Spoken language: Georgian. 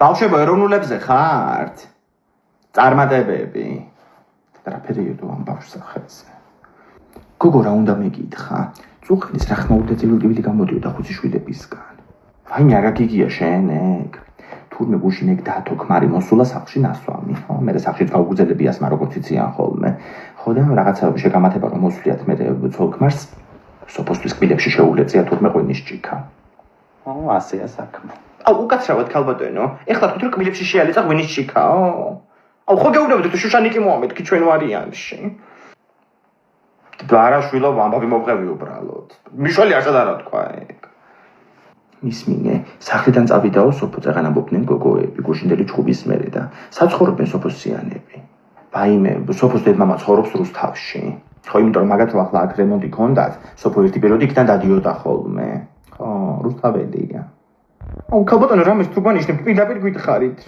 ბავშვებო, ეროვნულებზე ხართ? წარმატებები. რა პერიოდო ამ ბავშვს ახალზე. გოგო რა უნდა მეკითხა? წუხნის რა ხმა უნდა ძილუდივილი გამოდიოდა ხუციშვილებისგან. ვაიმე არა გიგია შენ ეგ. თურმე გუშინ ეგ დათო ქმარი მოსულა სახლში ნასვამი. მე სახლში გავგუძელებიას მა როგორც იციან ხოლმე. ხო და რაღაცა შეგამათება რომ მოსვლიათ მე ცოლ-ქმარს სოფოსთვის კბილებში შეულეწია თურმე ღვინის ჭიქა. ასეა საქმე. აუ უკაცრავად ქალბატონო. ეხლა თქვით რომ კბილებში შეალეწა ღვინის ჭიქაო? აუ ხო გეუბნებით თუ შუშანიკი მომამეთქი ჩვენ ვარიანტში. ბარაშვილო ამბავი მომყევი უბრალოდ. მიშველი არსად არა თქვა ეგ. მისმინე, სახლიდან წავიდაო სოფო წეღან ამბობდნენ გოგოები, გუშინდელი ჩხუბის მერე და საცხოვრებენ სოფოსიანები. ვაიმე, სოფოს დედმამა ცხოვრობს რუსთავში. ხო, იმიტომ რომ მაგათ ახლა აქ რემონტი ქონდათ, სოფო ერთი პერიოდი იქიდან დადიოდა ხოლმე. ხო, რუსთაველია. აუ ქალბატონო რამეს თუ განიშნებთ, პირდაპირ გითხარით.